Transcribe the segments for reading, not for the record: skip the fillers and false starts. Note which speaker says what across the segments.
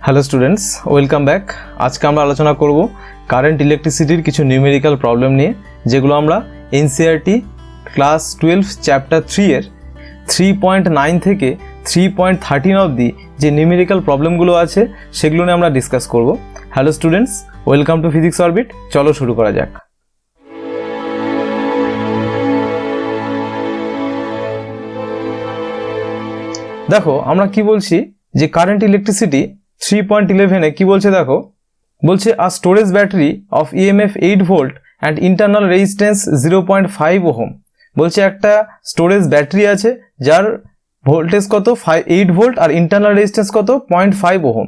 Speaker 1: Hello students, welcome back. আজকে আমরা আলোচনা করব কারেন্ট ইলেকট্রিসিটির কিছু নিউমেরিক্যাল প্রবলেম নিয়ে, যেগুলো আমরা এনসিইআরটি ক্লাস 12 চ্যাপ্টার 3 এর 3.9 থেকে 3.13 অবধি যে নিউমেরিক্যাল প্রবলেমগুলো আছে সেগুলো নিয়ে আমরা ডিসকাস করব। Hello students, welcome to physics orbit. চলো শুরু করা যাক। দেখো আমরা কি বলছি, যে কারেন্ট ইলেকট্রিসিটি 3.11 এ কি বলছে, দেখো বলছে a storage battery of EMF 8 volt and internal resistance 0.5 ohm. বলছে একটা স্টোরেজ ব্যাটারি আছে যার ভোল্টেজ কত 8 ভোল্ট আর ইন্টারনাল রেজিস্ট্যান্স কত 0.5 ohm,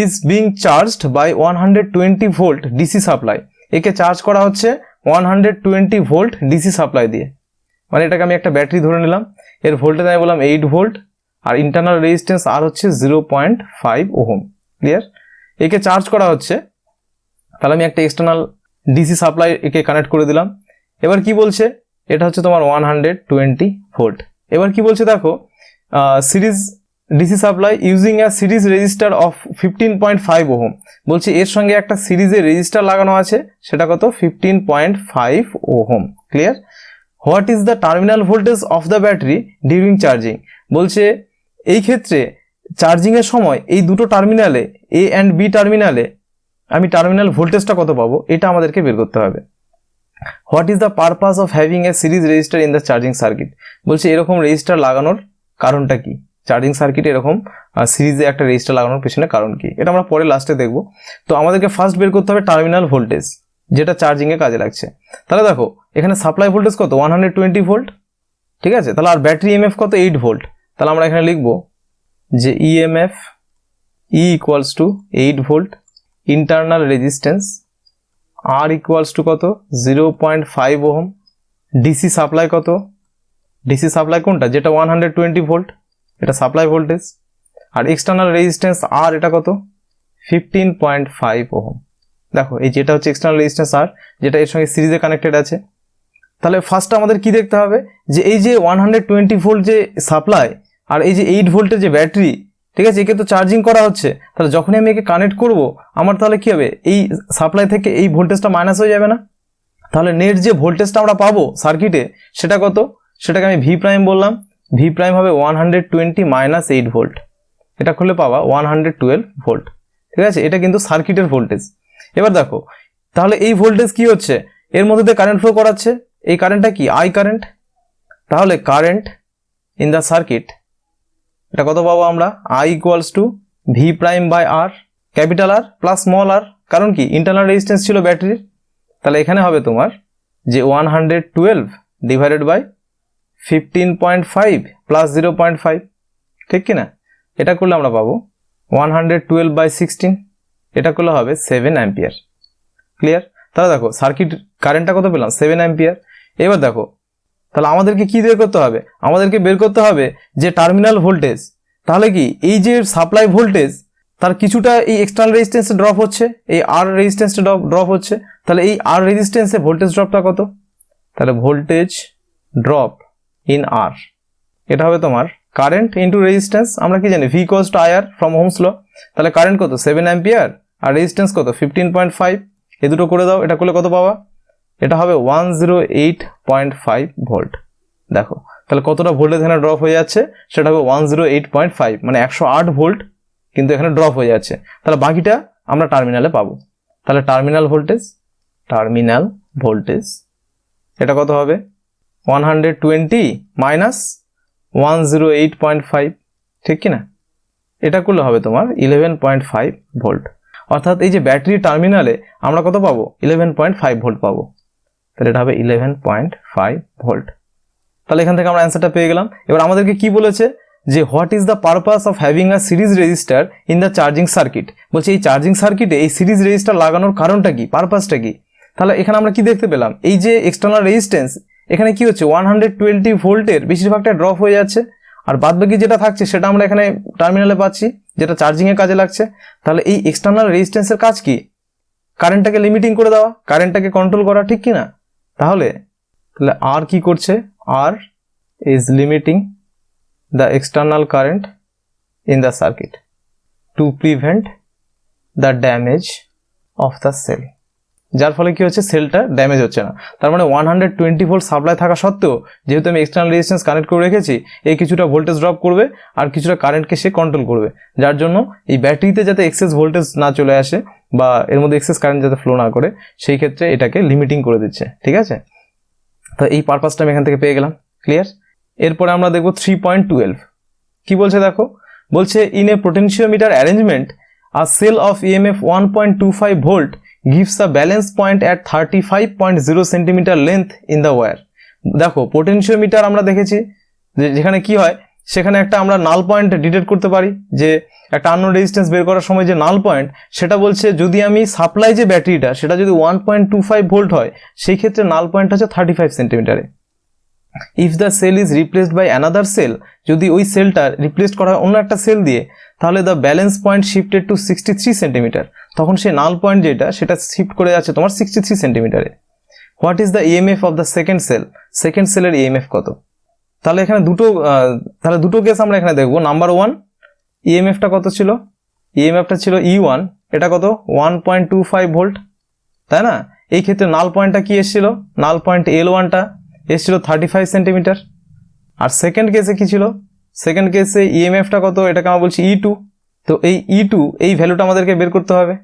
Speaker 1: is being charged by 120 volt DC supply. একে চার্জ করা হচ্ছে 120 ভোল্ট ডিসি সাপ্লাই দিয়ে। মানে এটাকে আমি একটা ব্যাটারি ধরে নিলাম, এর ভোল্টেজ আমি বললাম 8 ভোল্ট আর ইন্টারনাল রেজিস্ট্যান্স আর হচ্ছে 0.5 ওহম। ক্লিয়ার? একে চার্জ করা হচ্ছে, তাহলে আমি একটা এক্সটার্নাল ডিসি সাপ্লাই একে কানেক্ট করে দিলাম। এবার কি বলছে, এটা হচ্ছে তোমার 120 ভোল্ট। এবার কি বলছে দেখো, series DC supply using a series register of 15.5 ohm. বলছে এর সঙ্গে একটা সিরিজের রেজিস্টার লাগানো আছে, সেটা কত 15.5 ohm. Clear? What is the terminal voltage of the battery during charging. বলছে এই ক্ষেত্রে চার্জিংয়ের সময় এই দুটো টার্মিনালে, এ অ্যান্ড বি টার্মিনালে, আমি টার্মিনাল ভোল্টেজটা কত পাবো, এটা আমাদেরকে বের করতে হবে। What is the purpose of having a series register in the charging circuit. বলছে এরকম রেজিস্টার লাগানোর কারণটা কি, চার্জিং সার্কিটে এরকম সিরিজে একটা রেজিস্টার লাগানোর পেছনে কারণ কি, এটা আমরা পরে লাস্টে দেখবো। তো আমাদেরকে ফার্স্ট বের করতে হবে টার্মিনাল ভোল্টেজ, যেটা চার্জিংয়ে কাজে লাগছে। তাহলে দেখো এখানে সাপ্লাই ভোল্টেজ কত 120 ভোল্ট, ঠিক আছে। তাহলে আর ব্যাটারি ইএমএফ কত 8 ভোল্ট। তাহলে আমরা এখানে লিখবো যে EMF E equals to 8 volt, internal resistance R equals to কত 0.5 ওহম, ডিসি সাপ্লাই কত, ডিসি সাপ্লাই কোনটা, যেটা 120 ভোল্ট, এটা সাপ্লাই ভোল্টেজ, আর এক্সটার্নাল রেজিস্ট্যান্স আর এটা কত 15.5 ওহম। দেখো এই যেটা হচ্ছে এক্সটার্নাল রেজিস্ট্যান্স আর, যেটা এর সঙ্গে সিরিজে কানেক্টেড আছে। তাহলে ফার্স্ট আমাদের কি দেখতে হবে, যে এই যে 120 ভোল্ট যে সাপ্লাই আর এই যে 8 ভোল্টের যে ব্যাটারি, ঠিক আছে, একে তো চার্জিং করা হচ্ছে। তাহলে যখনই আমি একে কানেক্ট করব, আমার তাহলে কি হবে, এই সাপ্লাই থেকে এই ভোল্টেজটা মাইনাস হয়ে যাবে না। তাহলে নেট যে ভোল্টেজটা আমরা পাবো সার্কিটে সেটা কত, সেটাকে আমি ভি প্রাইম বললাম। ভি প্রাইম হবে 120 মাইনাস 8 ভোল্ট, এটা খুলে পাবা 112 ভোল্ট। ঠিক আছে, এটা কিন্তু সার্কিটের ভোল্টেজ। এবার দেখো তাহলে এই ভোল্টেজ কি হচ্ছে, এর মধ্যে দিয়ে কারেন্ট ফ্লো করাচ্ছে, এই কারেন্টটা কি আই কারেন্ট। তাহলে কারেন্ট ইন দ্য সার্কিট, এটা কত পাবো আমরা, I equals to V prime by R, capital R plus small R. কারণ কি ইন্টারনাল রেজিস্ট্যান্স ছিল ব্যাটারির। তাহলে এখানে হবে তোমার যে 112 ডিভাইডেড বাই 15.5 প্লাস 0.5, ঠিক কিনা। এটা করলে আমরা পাবো 112 বাই 16, এটা করলে হবে 7 অ্যাম্পিয়ার। ক্লিয়ার? তাহলে দেখো সার্কিট কারেন্টটা কত পেলাম 7 অ্যাম্পিয়ার। এবার দেখো তাহলে আমাদেরকে কি বের করতে হবে, আমাদেরকে বের করতে হবে যে টার্মিনাল ভোল্টেজ। তাহলে কি এই যে সাপ্লাই ভোল্টেজ তার কিছুটা এই এক্সটার্নাল রেজিস্ট্যান্সে ড্রপ হচ্ছে, এই আর রেজিস্ট্যান্সে ড্রপ হচ্ছে। তাহলে এই আর রেজিস্ট্যান্সে ভোল্টেজ ড্রপটা কত, তাহলে ভোল্টেজ ড্রপ ইন আর, এটা হবে তোমার কারেন্ট ইন্টু রেজিস্ট্যান্স। আমরা কি জানি V equals to IR from ohm's law. তাহলে কারেন্ট কত 7 অ্যাম্পিয়ার আর রেজিস্ট্যান্স কত 15.5, এ দুটো করে দাও, এটা করলে কত পাবা, এটা হবে 108.5 ভোল্ট। দেখো তাহলে কতটা ভোল্টেজ এখানে ড্রপ হয়ে যাচ্ছে, সেটা হবে 108.5, মানে 108 ভোল্ট কিন্তু এখানে ড্রপ হয়ে যাচ্ছে। তাহলে বাকিটা আমরা টার্মিনালে পাবো। তাহলে টার্মিনাল ভোল্টেজ এটা কত হবে 120 মাইনাস 108.5, ঠিক কিনা। এটা করলে হবে তোমার 11.5 ভোল্ট। অর্থাৎ এই যে ব্যাটারি টার্মিনালে আমরা কত পাবো 11.5 ভোল্ট পাবো। তাহলে এটা হবে 11.5 ভোল্ট। তাহলে এখান থেকে আমরা অ্যান্সারটা পেয়ে গেলাম। এবার আমাদেরকে কি বলেছে, যে what is the purpose of having a series register in the charging circuit. বলছে এই চার্জিং সার্কিটে এই সিরিজ রেজিস্টার লাগানোর কারণটা কি, পারপাসটা কি। তাহলে এখানে আমরা কি দেখতে পেলাম, এই যে এক্সটার্নাল রেজিস্ট্যান্স এখানে কি হচ্ছে 120 ভোল্টের বেশিরভাগটা ড্রপ হয়ে যাচ্ছে, আর বাদবাকি যেটা থাকছে সেটা আমরা এখানে টার্মিনালে পাচ্ছি, যেটা চার্জিংয়ে কাজে লাগছে। তাহলে এই এক্সটার্নাল রেজিস্ট্যান্সের কাজ কি, কারেন্টটাকে লিমিটিং করে দেওয়া, কারেন্টটাকে কন্ট্রোল করা, ঠিক কিনা। তাহলে আর কি করছে, R is limiting the external current in the circuit to prevent the damage of the cell, যার ফলে কি হচ্ছে, সেলটা ড্যামেজ হচ্ছে না। তার মানে 120 ভোল্ট সাপ্লাই থাকা সত্ত্বেও যেহেতু আমি এক্সটার্নাল রেজিস্ট্যান্স কানেক্ট করে রেখেছি, এই কিছুটা ভোল্টেজ ড্রপ করবে আর কিছুটা কারেন্টকে সে কন্ট্রোল করবে, যার জন্য এই ব্যাটারিতে যাতে এক্সেস ভোল্টেজ না চলে আসে বা এর মধ্যে এক্সেস কারেন্ট যাতে ফ্লো না করে, সেই ক্ষেত্রে এটাকে লিমিটিং করে দিচ্ছে। ঠিক আছে, তো এই পারপাসটা আমি এখান থেকে পেয়ে গেলাম। ক্লিয়ার? এরপরে আমরা দেখব 3.12 কি বলছে দেখো, বলছে in a potentiometer arrangement a cell of EMF 1.25 volt gives a balance point at 35.0 centimeter length in the wire। দেখো পোটেনশিওমিটার আমরা দেখেছি যে যেখানে কি হয়, সেখানে একটা আমরা নাল পয়েন্ট ডিটেক্ট করতে পারি, যে একটা আননোন রেজিস্ট্যান্স বের করার সময় যে নাল পয়েন্ট, সেটা বলছে যদি আমি সাপ্লাই যে ব্যাটারিটা সেটা যদি 1.25 ভোল্ট হয়, সেই ক্ষেত্রে নাল পয়েন্ট হচ্ছে 35 সেন্টিমিটারে। If the cell is replaced by another cell, যদি ওই সেলটা রিপ্লেস করা হয় অন্য একটা সেল দিয়ে, তাহলে the balance point shifted to 63 centimetre, তখন সেই নাল পয়েন্ট যেটা সেটা শিফট করে যাচ্ছে তোমার 63 সেন্টিমিটারে। What is the EMF of the second cell, second সেলের ইএমএফ কত? তাহলে এখানে দুটো কেস আমরা এখানে দেখবো। নাম্বার 1, ইএমএফটা কত ছিল, ইএমএফটা ছিল E1, এটা কত 1.25 ভোল্ট, তাই না? এই ক্ষেত্রে নাল পয়েন্টটা কি এসেছিল, নাল পয়েন্ট L1টা এসেছিল 35 সেন্টিমিটার। আর সেকেন্ড কেসে কি ছিল, সেকেন্ড কেসে ইএমএফটা কত, এটাকে আমরা বলছি E2। তো এই E2 এই ভ্যালুটা আমাদেরকে বের করতে হবে।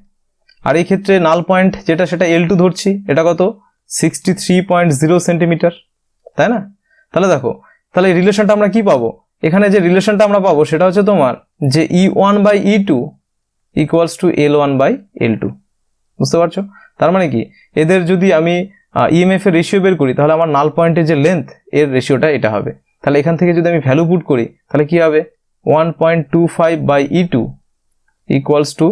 Speaker 1: আর এই ক্ষেত্রে নাল পয়েন্ট যেটা সেটা L2 ধরছি, এটা কত 63.0 সেন্টিমিটার, তাই না? তাহলে দেখো, তাহলে এই রিলেশনটা আমরা কি পাবো, এখানে যে রিলেশনটা আমরা পাবো সেটা হচ্ছে তোমার যে E1/E2 ইকুয়ালস টু L1/L2। বুঝতে পারছো? তার মানে কি, এদের যদি আমি ইএমএফ এর রেশিও বের করি, তাহলে আমার নাল পয়েন্টের যে লেন্থ এর রেশিওটা এটা হবে। তাহলে এখান থেকে যদি আমি ভ্যালু পুট করি, তাহলে কি হবে 1.25/E2 ইকুয়ালস টু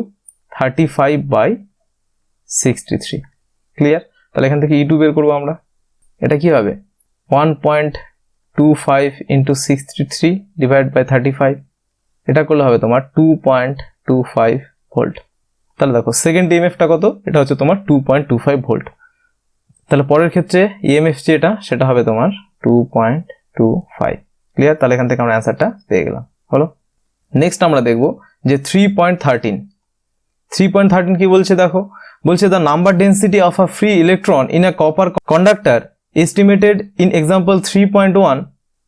Speaker 1: 35/63। ক্লিয়ার? তাহলে এখান থেকে E2 বের করবো আমরা, এটা কি হবে 1.25 ইন্টু 63 ডিভাইড বাই 35, এটা করলে হবে তোমার 2.25 ভোল্ট। তাহলে দেখো সেকেন্ড ইএমএফটা কত, এটা হচ্ছে তোমার 2.25 ভোল্ট। তাহলে পরের ক্ষেত্রে ইএমএফ যেটা সেটা হবে তোমার 2.25। ক্লিয়ার? তাহলে এখান থেকে আমরা অ্যান্সারটা পেয়ে গেলাম। হলো, নেক্সট আমরা দেখব যে 3.13 কি বলছে দেখো, বলছে the number density of a free electron in a copper conductor estimated in example 3.1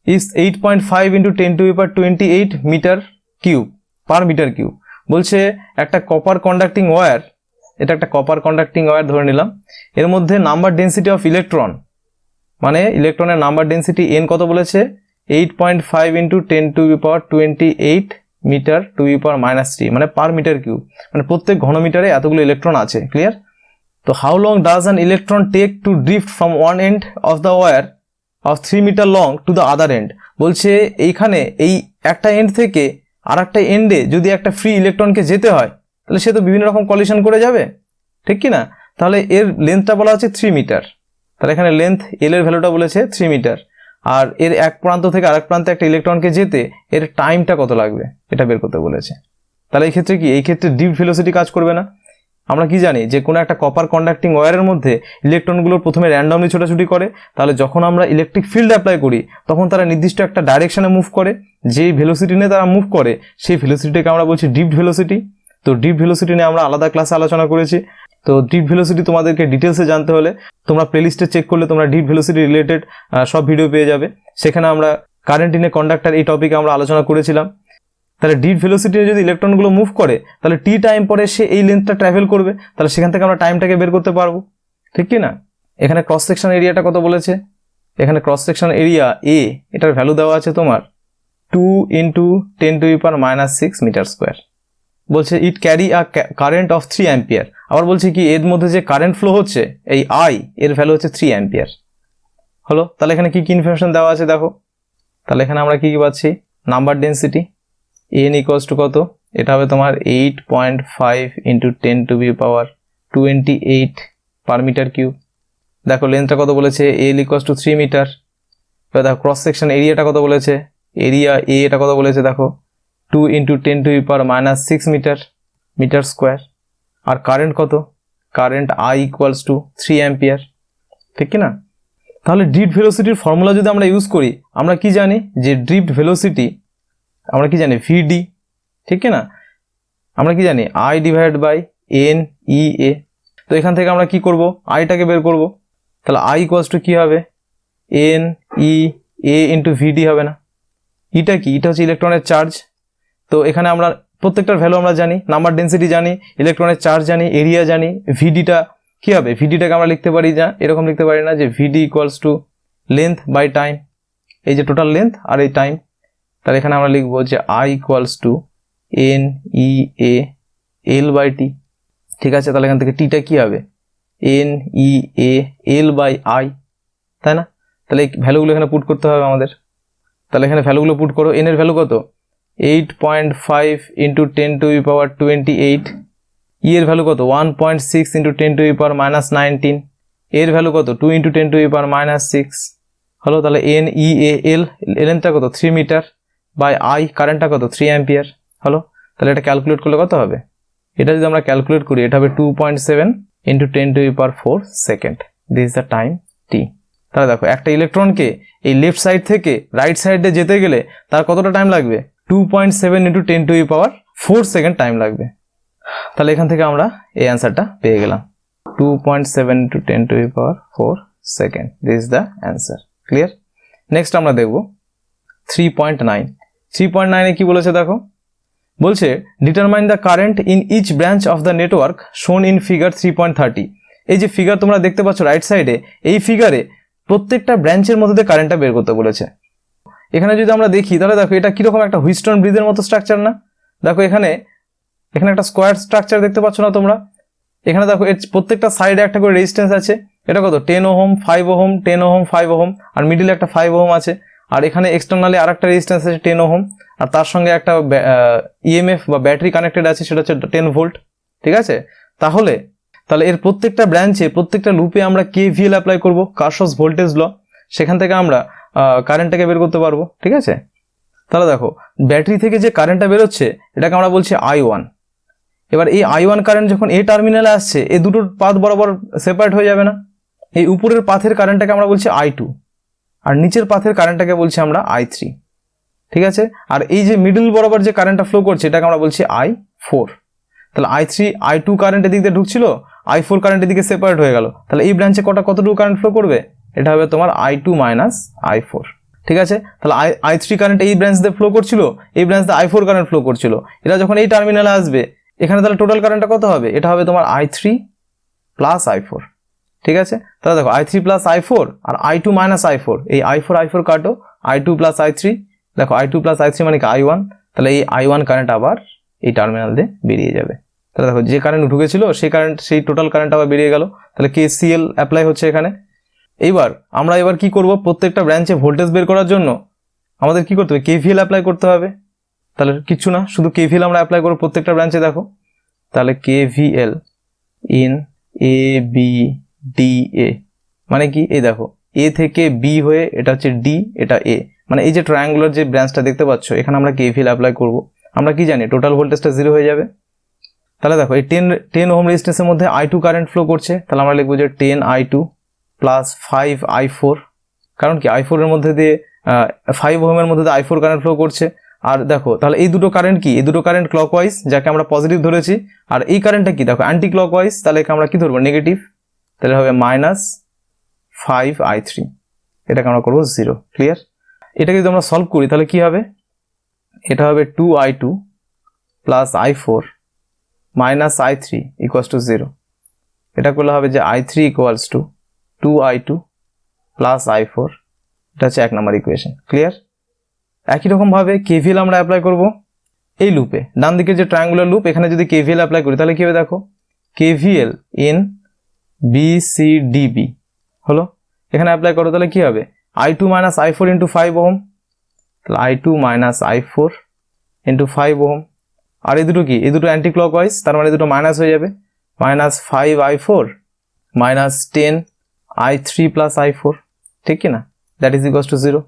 Speaker 1: is 8.5 into 10⁻28 metre cube per metre cube. বলছে একটা কপার কন্ডাক্টিং ওয়্যার, এটা একটা কপার কন্ডাক্টিং ওয়্যার ধরে নিলাম, এর মধ্যে নাম্বার ডেন্সিটি অফ ইলেকট্রন, মানে ইলেকট্রনের নাম্বার ডেন্সিটি n কত বলেছে 8.5 ইন্টু 10⁻28 মিটার টু দি পাওয়ার -3, মানে পার মিটার কিউব, মানে প্রত্যেক ঘনমিটারে এতগুলো ইলেকট্রন আছে। ক্লিয়ার? তো how long does an electron take to drift from one end of the wire of 3 metre long to the other end. বলছে এইখানে এই একটা এন্ড থেকে আর একটা এন্ডে যদি একটা ফ্রি ইলেকট্রনকে যেতে হয়, তাহলে সে তো বিভিন্ন রকম কলিশন করে যাবে, ঠিক কি না? তাহলে এর লেন্থটা বলা হচ্ছে 3 মিটার। তাহলে এখানে লেন্থ এল এর ভ্যালুটা বলেছে 3 মিটার, আর এর এক প্রান্ত থেকে আরেক প্রান্তে একটা ইলেকট্রনকে যেতে এর টাইমটা কত লাগবে এটা বের করতে বলেছে। তাহলে এই ক্ষেত্রে কি, এই ক্ষেত্রে ড্রিফট ভেলোসিটি কাজ করবে না। আমরা কি জানি যে কোনো একটা কপার কন্ডাক্টিং ওয়্যারের মধ্যে ইলেকট্রনগুলো প্রথমে র্যান্ডমলি ছোটাছুটি করে, তাহলে যখন আমরা ইলেকট্রিক ফিল্ড অ্যাপ্লাই করি তখন তারা নির্দিষ্ট একটা ডাইরেকশনে মুভ করে, যেই ভেলোসিটি নিয়ে তারা মুভ করে সেই ভেলোসিটিকে আমরা বলছি ড্রিফট ভেলোসিটি। তো ড্রিফট ভেলোসিটি নিয়ে আমরা আলাদা ক্লাসে আলোচনা করেছি। তো ড্রিফট ভেলোসিটি তোমাদেরকে ডিটেলসে জানতে হলে তোমরা প্লেলিস্টে চেক করলে তোমরা ড্রিফট ভেলোসিটি রিলেটেড সব ভিডিও পেয়ে যাবে। সেখানে আমরা কারেন্ট ইন এ কন্ডাক্টর এই টপিকে আমরা আলোচনা করেছিলাম। তাহলে ড্রিফট ভেলোসিটি যদি ইলেকট্রনগুলো মুভ করে, তাহলে টি টাইম পরে সে এই লেন্থটা ট্রাভেল করবে, তাহলে সেখান থেকে আমরা টাইমটাকে বের করতে পারবো, ঠিক কি না? এখানে ক্রস সেকশন এরিয়াটা কত বলেছে, এখানে ক্রস সেকশন এরিয়া এ, এটার ভ্যালু দেওয়া আছে তোমার 2 ইন্টু 10⁻⁻6 মিটার স্কোয়ার। বলছে ইট carry a current of 3 ampere. আবার বলছে কি এর মধ্যে যে কারেন্ট ফ্লো হচ্ছে এই আই, এর ভ্যালু হচ্ছে 3 অ্যাম্পিয়ার। হলো, তাহলে এখানে কি কি ইনফরমেশন দেওয়া আছে দেখো। তাহলে এখানে আমরা কি পাচ্ছি, number density n equals to কত, এটা হবে তোমার 8.5 ইন্টু 10⁻28 পার মিটার কিউব। দেখো লেন্থটা কত বলেছে, l ইকুয়ালস টু 3 মিটার। এবার দেখো ক্রস সেকশন এরিয়াটা কত বলেছে, এরিয়া এ এটা কত বলেছে দেখো 2 ইন্টু 10⁻⁻6 মিটার স্কোয়ার। আর কারেন্ট কত, current I equals to 3 ampere, ঠিক কি না? তাহলে ড্রিফট ভেলোসিটির ফর্মুলা যদি আমরা ইউজ করি, আমরা কি জানি যে ড্রিফট ভেলোসিটি আমরা কি জানি VD, ঠিক কি না? আমরা কি জানি I divide by N E A. তো এখান থেকে আমরা কি করব, আইটাকে বের করব। তাহলে আই ইকুয়ালস টু কী হবে, এন ই এ ইন্টু ভিডি হবে না। ইটা কি, এটা হচ্ছে ইলেকট্রনের চার্জ। তো এখানে আমরা প্রত্যেকটার ভ্যালু আমরা জানি, নাম্বার ডেন্সিটি জানি, ইলেকট্রনের চার্জ জানি, এরিয়া জানি। ভিডিটা কী হবে, ভিডিটাকে আমরা লিখতে পারি যা এরকম লিখতে পারি না যে VD equals to length by time, এই যে টোটাল লেন্থ আর এই টাইম। তাহলে এখানে আমরা লিখবো যে I equals to N E A L by T. ঠিক আছে, তাহলে এখান থেকে টিটা কী হবে, N E A L by I, তাই না? তাহলে এই ভ্যালুগুলো এখানে পুট করতে হবে আমাদের। তাহলে এখানে ভ্যালুগুলো পুট করো। এন এর ভ্যালু কত, 8.5 ইন্টু 10⁻28। ই এর ভ্যালু কত, 1.6 ইন্টু 10⁻−19। এর ভ্যালু কত, 2 ইন্টু 10⁻6 হলো। তাহলে এন ই এ এল, লেন্থটা কত 3 মিটার, বাই আই কারেন্টটা কত 3 অ্যাম্পিয়ার হলো। তাহলে এটা ক্যালকুলেট করলে কত হবে, এটা যদি আমরা ক্যালকুলেট করি এটা হবে 2.7 into 10⁻4 second. This is the time T. তাহলে দেখো একটা ইলেকট্রনকে এই লেফট সাইড থেকে রাইট সাইডে যেতে গেলে তার কতটা টাইম লাগবে, 2.7 ইন্টু 10⁻4 সেকেন্ড টাইম লাগবে। তাহলে এখান থেকে আমরা এই অ্যান্সারটা পেয়ে গেলাম, 2.7 into 10⁻4 second. This is the answer. Clear? Next আমরা দেখব 3.9। 3.9 এ কি বলেছে দেখো, বলছে determine the current in each branch of the network shown in figure 3.30। এই যে ফিগার তোমরা দেখতে পাচ্ছ রাইট সাইডে, এই ফিগারে প্রত্যেকটা ব্রাঞ্চের মধ্যে দিয়ে কারেন্টটা বের করতে বলেছে। এখানে যদি আমরা দেখি তাহলে দেখো এটা কীরকম একটা হুইস্টন ব্রিজের মতো স্ট্রাকচার না? দেখো এখানে একটা স্কোয়ার স্ট্রাকচার দেখতে পাচ্ছ না তোমরা? এখানে দেখো এর প্রত্যেকটা সাইডে একটা করে রেজিস্ট্যান্স আছে। এটা কত, 10 ওহম, 5 ওহম, 10 ওহম, 5 ওহম, আর মিডিলে একটা 5 ওহম আছে। আর এখানে এক্সটার্নালি আর একটা রেজিস্ট্যান্স আছে 10 ওহম, আর তার সঙ্গে একটা ইএমএফ বা ব্যাটারি কানেক্টেড আছে, সেটা হচ্ছে 10 ভোল্ট। ঠিক আছে, তাহলে এর প্রত্যেকটা ব্রাঞ্চে প্রত্যেকটা লুপে আমরা কেভিএল অ্যাপ্লাই করব, কারশফস ভোল্টেজ ল। সেখান থেকে আমরা কারেন্টটাকে বের করতে পারবো। ঠিক আছে, তাহলে দেখো ব্যাটারি থেকে যে কারেন্টটা বেরোচ্ছে এটাকে আমরা বলছি I1। এবার এই I1 কারেন্ট যখন এ টার্মিনালে আসছে, এই দুটোর পাথ বরাবর সেপারেট হয়ে যাবে না? এই উপরের পাথের কারেন্টটাকে আমরা বলছি I2, আর নিচের পাথের কারেন্টটাকে বলছি আমরা I3। ঠিক আছে, আর এই যে মিডল বরাবর যে কারেন্টটা ফ্লো করছে এটাকে আমরা বলছি I4। তাহলে I3 I2 কারেন্ট এদিক দিয়ে ঢুকছিল, I4 কারেন্ট এদিকে সেপারেট হয়ে গেল। তাহলে এই ব্রাঞ্চে কতটুকু কারেন্ট ফ্লো করবে, এটা হবে তোমার I2 মাইনাস I4। ঠিক আছে, তাহলে I3 কারেন্ট এই ব্রাঞ্চ দিয়ে ফ্লো করছিল, এই ব্রাঞ্চ দিয়ে I4 কারেন্ট ফ্লো করছিল। এটা যখন এই টার্মিনালে আসবে এখানে তাহলে টোটাল কারেন্টটা কত হবে, এটা হবে তোমার I3 প্লাস I4। ঠিক আছে, তাহলে দেখো I3 প্লাস I4 আর I2 মাইনাস I4, এই I4 কাটো, I2 প্লাস I3, দেখো I2 প্লাস I3 মানে কি I1। তাহলে এই I1 কারেন্ট আবার এই টার্মিনাল দিয়ে বেরিয়ে যাবে। তাহলে দেখো যে কারেন্ট ঢুকেছিল সেই টোটাল কারেন্ট আবার বেরিয়ে গেল। তাহলে KCL অ্যাপ্লাই হচ্ছে এখানে। আমরা কি করব, প্রত্যেকটা ব্রাঞ্চে ভোল্টেজ বের করার জন্য আমাদের কি করতে হবে, KVL অ্যাপ্লাই করতে হবে। তাহলে কিচ্ছু না, শুধু KVL আমরা অ্যাপ্লাই করব প্রত্যেকটা ব্রাঞ্চে। দেখো তাহলে KVL in A B D A মানে কি, এই দেখো এ থেকে বি হয়ে এটা হচ্ছে ডি, এটা এ, মানে এই যে ট্রায়াঙ্গুলার যে ব্রাঞ্চটা দেখতে পাচ্ছ এখানে আমরা KVL অ্যাপ্লাই করব। আমরা কি জানি, টোটাল ভোল্টেজটা 0 হয়ে যাবে। তাহলে দেখো এই 10 ওহম রেজিস্ট্যান্সের মধ্যে I2 কারেন্ট ফ্লো করছে, তাহলে আমরা লিখবো যে 10I2 প্লাস 5I4। কারণ কি I4 এর মধ্যে দিয়ে 5 ওহমের মধ্যে দিয়ে I4 কারেন্ট ফ্লো করছে। আর দেখো তাহলে এই দুটো কারেন্ট কি, এই দুটো কারেন্ট ক্লকওয়াইজ, যাকে আমরা পজিটিভ ধরেছি, আর এই কারেন্টটা কি দেখো অ্যান্টি ক্লকওয়াইজ, তাহলে আমরা কি ধরবো, নেগেটিভ। তাহলে হবে -5I3, এটাকে আমরা করবো 0। ক্লিয়ার? এটাকে যদি আমরা সলভ করি তাহলে কি হবে, এটা হবে 2I2 plus I4 minus I3 equals to 0। এটা করলে হবে যে I3 equals to 2I2 plus I4, এটা হচ্ছে 1 নম্বর ইকুয়েশন। ক্লিয়ার? একই রকমভাবে KVL আমরা অ্যাপ্লাই করব এই লুপে, ডান দিকে যে ট্রায়াঙ্গুলার লুপ, এখানে যদি KVL অ্যাপ্লাই করি তাহলে কি হবে, দেখো KVL ইন BCDB হলো, এখানে অ্যাপ্লাই করো তাহলে কি হবে, I2 minus I4 into 5 ohm, তাহলে I2 minus I4 into 5 ohm. আর এই দুটো কি, এই দুটো অ্যান্টি ক্লকওয়াইজ, তার মানে দুটো মাইনাস হয়ে যাবে, minus 5I4 minus 10I3 plus I4, ঠিক কি না, দ্যাট ইজ ইকুয়ালস টু 0।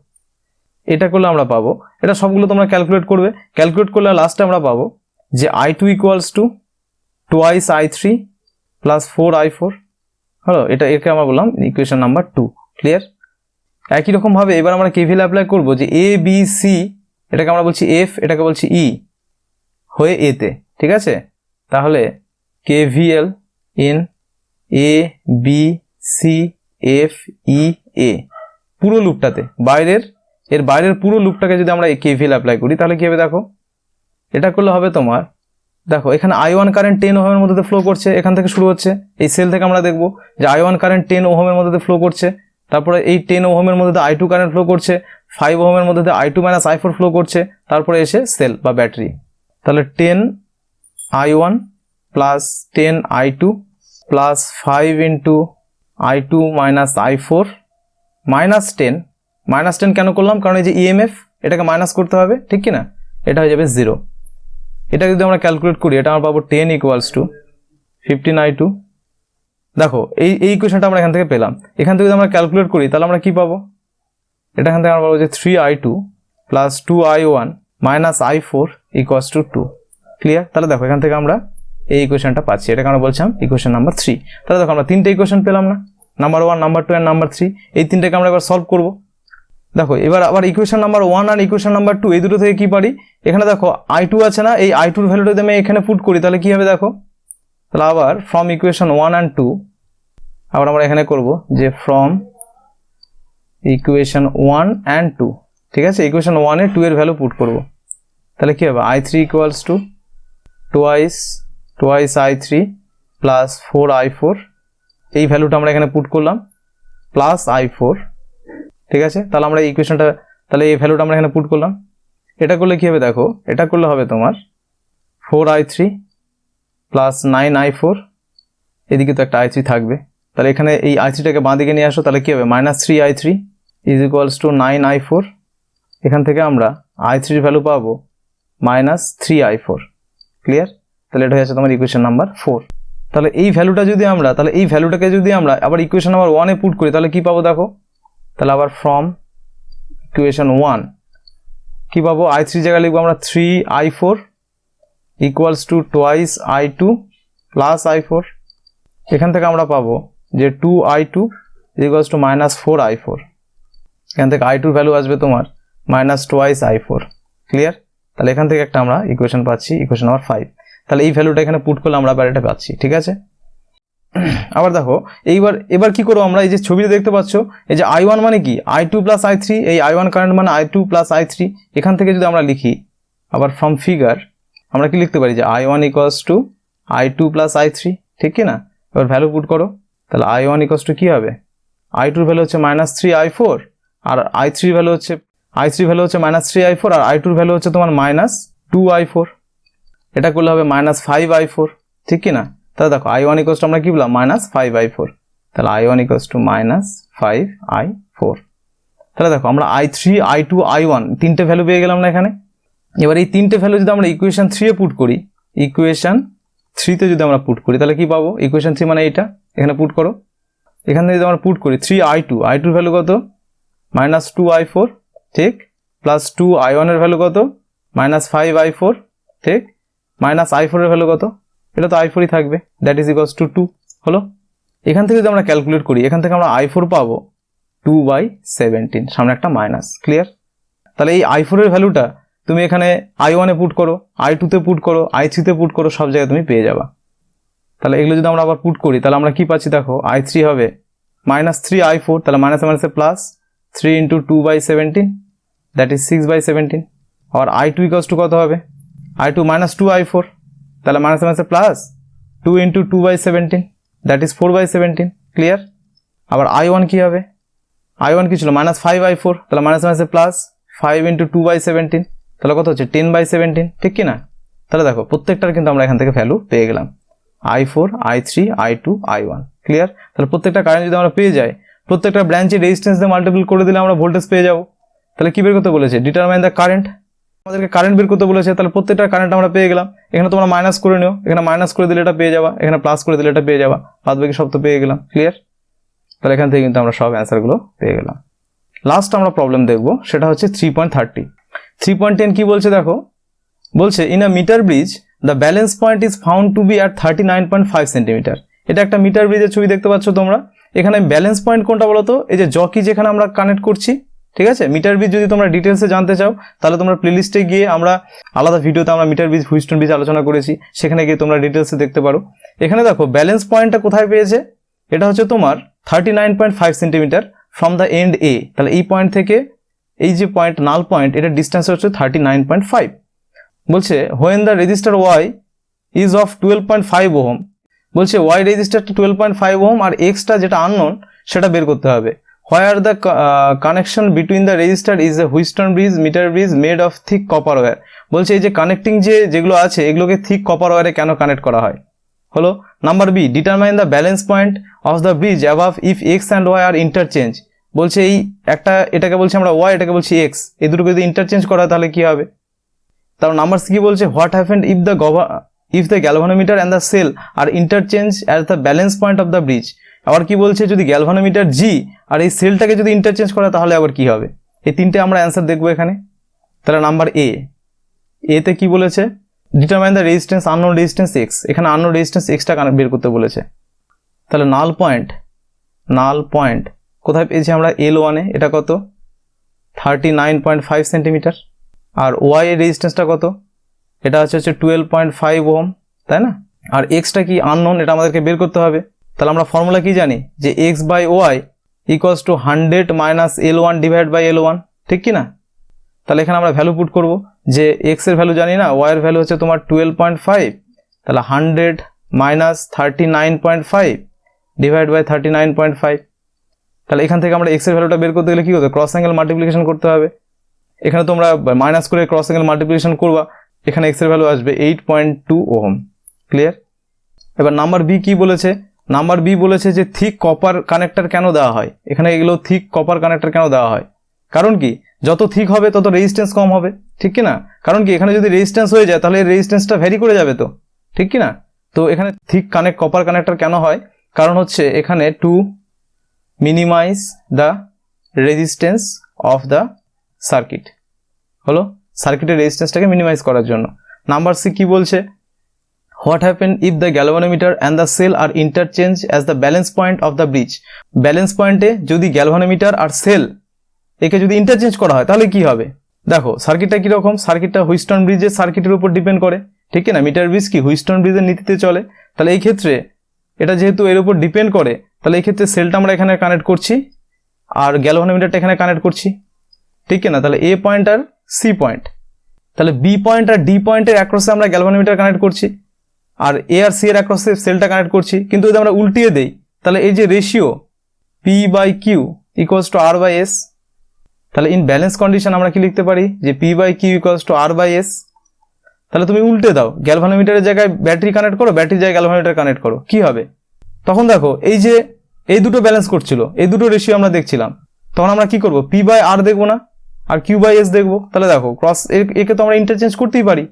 Speaker 1: এটা করলে আমরা পাবো, এটা সবগুলো তোমরা ক্যালকুলেট করবে, ক্যালকুলেট করলে লাস্টে আমরা পাবো যে I2 equals to twice I3 plus 4I4 হলো। একে আমরা বললাম ইকুয়েশন নাম্বার 2। ক্লিয়ার? একই রকমভাবে এবার আমরা KVL অ্যাপ্লাই করবো যে ABC, এটাকে আমরা বলছি F, এটাকে বলছি E হয়ে এতে। ঠিক আছে, তাহলে KVL in A B C F E A পুরো লুপটাতে এর বাইরের পুরো লুপটাকে যদি আমরা এই KVL অ্যাপ্লাই করি তাহলে কি হবে দেখো, এটা করলে হবে তোমার, দেখো এখানে I1 কারেন্ট 10 ওহমের মধ্যে ফ্লো করছে, এখান থেকে শুরু হচ্ছে, এই সেল থেকে আমরা দেখব যে I1 কারেন্ট 10 ওহমের মধ্যে ফ্লো করছে, তারপরে এই 10 ওহমের মধ্যে I2 কারেন্ট ফ্লো করছে, 5 ওহমের মধ্যে I2 - I4 ফ্লো করছে, তারপরে এসে সেল বা ব্যাটারি। তাহলে 10 I1 plus 10 I2 plus 5 into I2 - I4 minus 10 কেন করলাম, কারণ এই যে EMF এটাকে মাইনাস করতে হবে, ঠিক কি না, এটা হয়ে যাবে 0। এটা যদি আমরা ক্যালকুলেট করি এটা আমরা পাবো 10 = 15 I2। দেখো এই ইকুয়েশনটা আমরা এখান থেকে পেলাম, এখান থেকে যদি আমরা ক্যালকুলেট করি তাহলে আমরা কি পাবো, এটা এখান থেকে আমরা পাবো যে 3 I2 plus 2 I1 minus I4 = 2। Clear? তাহলে দেখো এখান থেকে আমরা এই ইকুয়েশনটা পাচ্ছি, এটাকে আমরা বলছিলাম ইকুয়েশন নাম্বার 3। তাহলে দেখো আমরা তিনটে ইকুয়েশন পেলাম না, নাম্বার 1, নাম্বার 2 এন্ড নাম্বার 3। এই তিনটাকে আমরা এবার সলভ করব। দেখো এবার আবার ইকুয়েশন নাম্বার 1 আর ইকুয়েশন নাম্বার 2 এই দুটো থেকে কি পারি, এখানে দেখো I2 আছে না, এই I2 এর ভ্যালুটা যদি আমি এখানে পুট করি তাহলে কি হবে দেখো, তাহলে আবার ফ্রম ইকুয়েশন 1 and 2 আবার আমরা এখানে করব যে ফ্রম ইকুয়েশন 1 and 2, ঠিক আছে, ইকুয়েশন 1 এ 2 এর ভ্যালু পুট করব, তাহলে কি হবে I3 = twice I3 plus 4 I4, এই ভ্যালুটা আমরা এখানে পুট করলাম প্লাস I4, ঠিক আছে। তাহলে আমরা এই ইকুয়েশনটা, তাহলে এই ভ্যালুটা আমরা এখানে পুট করলাম, এটা করলে কি হবে দেখো, এটা করলে হবে তোমার 4 I3 প্লাস 9 I4, এদিকে তো একটা I3 থাকবে, তাহলে এখানে এই I3টাকে বাঁ দিকে নিয়ে আসো, তাহলে কি হবে -3 I3 = 9 I4, এখান থেকে আমরা I3 এর ভ্যালু পাবো -3 I4। ক্লিয়ার? তাহলে এটা হচ্ছে তোমার ইকুয়েশন নাম্বার 4। তাহলে এই ভ্যালুটা যদি আমরা, তাহলে এই ভ্যালুটাকে যদি আমরা আবার ইকুয়েশন নাম্বার 1 এ পুট করি তাহলে কি পাবো দেখো, তাহলে আবার ফ্রম ইকুয়েশন 1 কি পাবো, I3 জায়গায় লিখবো আমরা 3 I4 = twice I2 plus I4, এখান থেকে আমরা পাবো যে 2 I2 = -4 I4, এখান থেকে I2 ভ্যালু আসবে তোমার -twice I4। ক্লিয়ার? তাহলে এখান থেকে একটা আমরা ইকুয়েশন পাচ্ছি, ইকুয়েশন নাম্বার 5। তাহলে এই ভ্যালুটা এখানে পুট করলে আমরা আবার এটা পাচ্ছি, ঠিক আছে। আবার দেখো এবার কি করবো আমরা, এই যে ছবিতে দেখতে পাচ্ছ এই যে I1 মানে কি I2 প্লাস I3, এই I1 কারেন্ট মানে I2 প্লাস I3, এখান থেকে যদি আমরা লিখি আবার ফ্রম ফিগার আমরা কি লিখতে পারি যে I1 = I2 প্লাস I3, ঠিক কি না। এবার ভ্যালু পুট করো, তাহলে I1 = কি হবে, I2 এর ভ্যালু হচ্ছে -3 I4 আর I3 ভ্যালু হচ্ছে -3 I4 আর I2 এর ভ্যালু হচ্ছে তোমার -2 I4, এটা করলে হবে -5 I4, ঠিক কি না। তাহলে দেখো I1 = আমরা কি বললাম -5 I4, তাহলে I1 = -5 I4। তাহলে দেখো আমরা I3 I2 I1 তিনটে ভ্যালু পেয়ে গেলাম না এখানে। এবার এই তিনটে ভ্যালু যদি আমরা ইকুয়েশন 3 এ পুট করি, ইকুয়েশন 3 তে যদি আমরা পুট করি তাহলে কি পাবো, ইকুয়েশন 3 মানে এইটা, এখানে পুট করো, এখানে যদি আমরা পুট করি 3 I2 এর ভ্যালু কত -2 I4, ঠিক, প্লাস 2 I1 এর ভ্যালু কত -5 I4, ঠিক, মাইনাস I4 এর ভ্যালু কত, এটা তো I4ই থাকবে, দ্যাট ইজ ইকুয়ালস টু 2 হলো। এখান থেকে যদি আমরা ক্যালকুলেট করি এখান থেকে আমরা I4 পাবো 2/17, সামনে একটা মাইনাস। ক্লিয়ার? তাহলে এই I4 এর ভ্যালুটা তুমি এখানে I1 এ পুট করো, I2 তে পুট করো, I3 তে পুট করো, সব জায়গায় তুমি পেয়ে যাবা। তাহলে এগুলো যদি আমরা আবার পুট করি তাহলে আমরা কি পাচ্ছি দেখো, I3 হবে -3 I4, তাহলে মাইনাসে মাইনাসে plus 3 × 2/17, that is 6/17। R I2 = কত হবে, I2 -2 I4, তাহলে মাইনাসে মাইনাসে প্লাস 2 × 2/17, দ্যাট ইজ 4/17। ক্লিয়ার? আবার I1 কি হবে, I1 কি ছিল -5 I4, তাহলে মাইনাসে মাইনাসে প্লাস 5 × 2/17, তাহলে কত হচ্ছে 10/17, ঠিক কি না। তাহলে দেখো প্রত্যেকটার কিন্তু আমরা এখান থেকে ভ্যালু পেয়ে গেলাম, I4 I3 I2 I1। Clear? তাহলে প্রত্যেকটা কারেন্ট যদি আমরা পেয়ে যাই, প্রত্যেকটা ব্রাঞ্চের রেজিস্ট্যান্স দিয়ে মাল্টিপল করে দিলে আমরা ভোল্টেজ পেয়ে যাব। তাহলে কি বের করতে বলেছে, ডিটারমাইন দ্য কারেন্ট, আমাদেরকে কারেন্ট বের করতে বলেছে। তাহলে প্রত্যেকটা কারেন্ট আমরা পেয়ে গেলাম, এখানে তোমরা মাইনাস করে নিও, এখানে মাইনাস করে দিলে এটা পেয়ে যাবা, এখানে প্লাস করে দিলে এটা পেয়ে যাবা, বাদ বাকি সব তো পেয়ে গেলাম। ক্লিয়ার? তাহলে এখান থেকে কিন্তু আমরা সব অ্যান্সারগুলো পেয়ে গেলাম। লাস্ট আমরা প্রবলেম দেখব, সেটা হচ্ছে 3.30। 3.10 কি বলছে দেখো, বলছে in a metre bridge the balance point is found to be at 39.5 centimetre. এটা একটা মিটার ব্রিজের ছবি দেখতে পাচ্ছ তোমরা। এখানে ব্যালেন্স পয়েন্ট কোনটা বলো তো, এই যে জকি যেখানে আমরা কানেক্ট করছি, ঠিক আছে। মিটার ব্রিজ যদি তোমরা ডিটেলসে জানতে চাও তাহলে তোমরা প্লেলিস্টে গিয়ে আমরা আলাদা ভিডিওতে আমরা মিটার ব্রিজ হুইস্টন ব্রিজ আলোচনা করেছি, সেখানে গিয়ে তোমরা ডিটেলসে দেখতে পারো। এখানে দেখো ব্যালেন্স পয়েন্টটা কোথায় পেয়েছে, এটা হচ্ছে তোমার 39.5 centimetre from the end A. তাহলে এই পয়েন্ট থেকে এই যে পয়েন্ট নাল পয়েন্ট এটার ডিস্টেন্স হচ্ছে 39.5। বলছে when the resistor Y is of 12.5 ohm, বলছে ওয়াই রেজিস্টারটা 12.5 ওহম আর এক্সটা যেটা আননোন সেটা বের করতে হবে। Where the connection between the resistor is a Wheatstone bridge metre bridge made of thick copper wire. বলছে এই যে কানেক্টিং যেগুলো আছে এগুলোকে থিক কপার ওয়্যারে কেন কানেক্ট করা হয়। হলো number B, determine the balance point of the bridge above if X and Y are interchange. বলছে এই একটা এটাকে বলছি আমরা ওয়াই, এটাকে বলছি এক্স, এই দুটোকে যদি ইন্টারচেঞ্জ করা হয় তাহলে কি হবে। তারপর নাম্বার সি কি বলছে, what happened if the galvanometer and the cell are interchange at the balance point of the bridge. আবার কি বলছে, যদি গ্যালভানোমিটার জি আর এই সেলটাকে যদি ইন্টারচেঞ্জ করা তাহলে আবার কি হবে। এই তিনটে আমরা অ্যান্সার দেখবো এখানে। তাহলে নাম্বার এতে কি বলেছে, determine the resistance unknown resistance x, এখানে আননোন রেজিস্ট্যান্স এক্সটা বের করতে বলেছে। তাহলে নাল পয়েন্ট কোথায় পেয়েছি আমরা, L1 এ, এটা কত 39.5 সেন্টিমিটার। আর ওয়াই এর রেজিস্ট্যান্সটা কত, এটা হচ্ছে 12.5 ওহম, তাই না। আর এক্সটা কি আননোন, এটা আমাদেরকে বের করতে হবে। তাহলে আমরা ফর্মুলা কি জানি যে X by Y equals to 100 minus L1 divide by L1, ঠিক কি না। তাহলে এখানে আমরা ভ্যালু পুট করব, যে এক্স এর ভ্যালু জানি না, ওয়াই এর ভ্যালু হচ্ছে তোমার 12.5, তাহলে 100 মাইনাস 39.5 ডিভাইড বাই 39.5। তাহলে এখান থেকে আমরা এক্স এর ভ্যালুটা বের করতে গেলে কি করতে হবে, ক্রস অ্যাঙ্গেল মাল্টিপ্লিকেশন করতে হবে। এখানে তোমরা মাইনাস করে ক্রস অ্যাঙ্গেল মাল্টিপ্লিকেশন করবা, এখানে এক্স এর ভ্যালু আসবে 8.2 ওহম। ক্লিয়ার। এবার নাম্বার বি কি বলেছে, নাম্বার বি বলেছে যে থিক কপার কানেক্টর কেন দেওয়া হয়। এখানে এগুলো থিক কপার কানেক্টর কেন দেওয়া হয়, কারণ কি যত থিক হবে তত রেজিস্ট্যান্স কম হবে, ঠিক কি না। কারণ কি এখানে যদি রেজিস্ট্যান্স হয়ে যায় তাহলে রেজিস্ট্যান্সটা ভ্যারি করে যাবে তো, ঠিক কি না। তো এখানে থিক কপার কানেক্টর কেন হয়, কারণ হচ্ছে এখানে to minimize the resistance of the circuit, হলো সার্কিটের রেজিস্ট্যান্সটাকে মিনিমাইজ করার জন্য। নাম্বার সি কি বলছে, what happen if the galvanometer and the cell are interchange as the balance point of the bridge. Balance পয়েন্টে যদি গ্যালভানোমিটার আর সেল একে যদি ইন্টারচেঞ্জ করা হয় তাহলে কি হবে। দেখো সার্কিটটা কীরকম, সার্কিটটা হুইস্টন ব্রিজের সার্কিটের উপর ডিপেন্ড করে, ঠিক না। মিটার ব্রিজ কি হুইস্টন ব্রিজের নীতিতে চলে, তাহলে এই ক্ষেত্রে এটা যেহেতু এর উপর ডিপেন্ড করে তাহলে এই ক্ষেত্রে সেলটা আমরা এখানে কানেক্ট করছি আর গ্যালভানোমিটারটা এখানে কানেক্ট করছি, ঠিক না। তাহলে এ পয়েন্ট আর সি পয়েন্ট, তাহলে বি পয়েন্ট আর ডি পয়েন্টের অ্যাক্রসে আমরা গ্যালভানোমিটার কানেক্ট করছি আর এ আর সি এর অ্যাক্রসে সেলটা কানেক্ট করছি। কিন্তু যদি আমরা উল্টিয়ে দেই তাহলে এই যে ratio P by Q equals to R by S, তাহলে ইন ব্যালেন্স কন্ডিশন আমরা কি লিখতে পারি যে P by Q equals to R by S. তাহলে তুমি উল্টে দাও, গ্যালভানোমিটারের জায়গায় ব্যাটারি কানেক্ট করো, ব্যাটারির জায়গায় গ্যালভানোমিটার কানেক্ট করো, কি হবে। তখন দেখো এই যে এই দুটো ব্যালেন্স করছিল, এই দুটো রেশিও আমরা দেখছিলাম, তখন আমরা কি করব, পি বাই আর দেখবো না আর কিউ বাই এস দেখবো। তাহলে দেখো ক্রস একে তো আমরা ইন্টারচেঞ্জ করতেই পারি,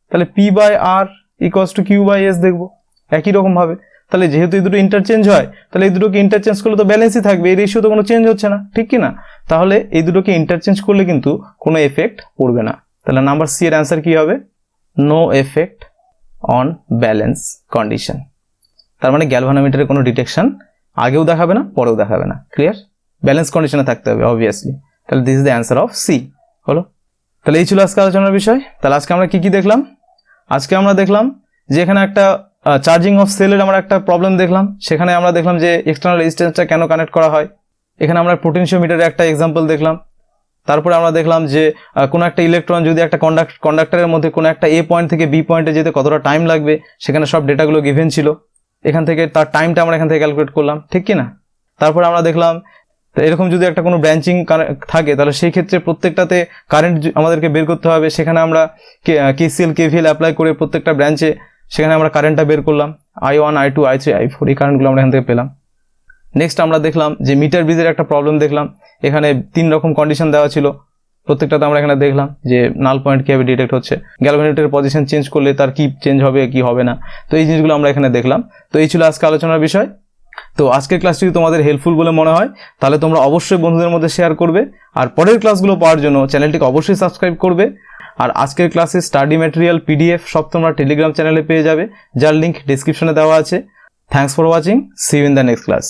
Speaker 1: তাহলে P by R equals to Q by S দেখবো একই রকম ভাবে। তাহলে যেহেতু এই দুটো ইন্টারচেঞ্জ হয় তাহলে এই দুটোকে ইন্টারচেঞ্জ করলে তো ব্যালেন্সই থাকবে, এই রেশিও তো কোনো চেঞ্জ হচ্ছে না, ঠিক কি না। তাহলে এই দুটোকে ইন্টারচেঞ্জ করলে কিন্তু কোনো এফেক্ট পড়বে না। তাহলে নাম্বার সি এর অ্যান্সার কি হবে, no effect on balance condition. তার মানে গ্যালভানোমিটারের কোনো ডিটেকশন আগেও দেখাবে না পরেও দেখাবে না। ক্লিয়ার, ব্যালেন্স কন্ডিশনে থাকতে হবে অবভিয়াসলি। তাহলে this is the answer of C. হলো, তাহলে এই ছিল আজকে আলোচনার বিষয়। তাহলে আজকে আমরা কি দেখলাম, আজকে আমরা দেখলাম যে এখানে একটা চার্জিং অফ সেলের আমরা একটা প্রবলেম দেখলাম, সেখানে আমরা দেখলাম যে এক্সটার্নাল রেজিস্ট্যান্সটা কেন কানেক্ট করা হয়। এখানে আমরা পোটেনশিওমিটারের একটা এক্সাম্পল দেখলাম। তারপরে আমরা দেখলাম যে কোনো একটা ইলেকট্রন যদি একটা কন্ডাক্টরের মধ্যে কোনো একটা এ পয়েন্ট থেকে বি পয়েন্টে যেতে কতটা টাইম লাগবে, সেখানে সব ডেটাগুলো গিভেন ছিল। এখান থেকে তার টাইমটা আমরা এখান থেকে ক্যালকুলেট করলাম, ঠিক কি না। তারপরে আমরা দেখলাম এরকম যদি একটা কোনো ব্রাঞ্চিং থাকে তাহলে সেই ক্ষেত্রে প্রত্যেকটাতে কারেন্ট আমাদেরকে বের করতে হবে। সেখানে আমরা কেসিএল কেভিএল অ্যাপ্লাই করে প্রত্যেকটা ব্রাঞ্চে সেখানে আমরা কারেন্টটা বের করলাম, I1 I2 I3 I4 এই কারেন্টগুলো আমরা এখান থেকে পেলাম। নেক্সট আমরা দেখলাম যে মিটার ব্রিজের একটা প্রবলেম দেখলাম, এখানে 3 রকম কন্ডিশন দেওয়া ছিল, প্রত্যেকটাতে আমরা এখানে দেখলাম যে নাল পয়েন্ট কীভাবে ডিটেক্ট হচ্ছে, গ্যালভানোমিটারের পজিশন চেঞ্জ করলে তার কি চেঞ্জ হবে কি হবে না। তো এই জিনিসগুলো আমরা এখানে দেখলাম। তো এই ছিল আজকে আলোচনার বিষয়। তো আজকের ক্লাস যদি তোমাদের হেল্পফুল বলে মনে হয় তাহলে তোমরা অবশ্যই বন্ধুদের মধ্যে শেয়ার করবে, আর পরের ক্লাসগুলো পাওয়ার জন্য চ্যানেলটিকে অবশ্যই সাবস্ক্রাইব করবে। আর আজকের ক্লাসে স্টাডি ম্যাটেরিয়াল PDF সব তোমরা টেলিগ্রাম চ্যানেলে পেয়ে যাবে, যার লিঙ্ক ডিসক্রিপশনে দেওয়া আছে। Thanks for watching, see you in the next class.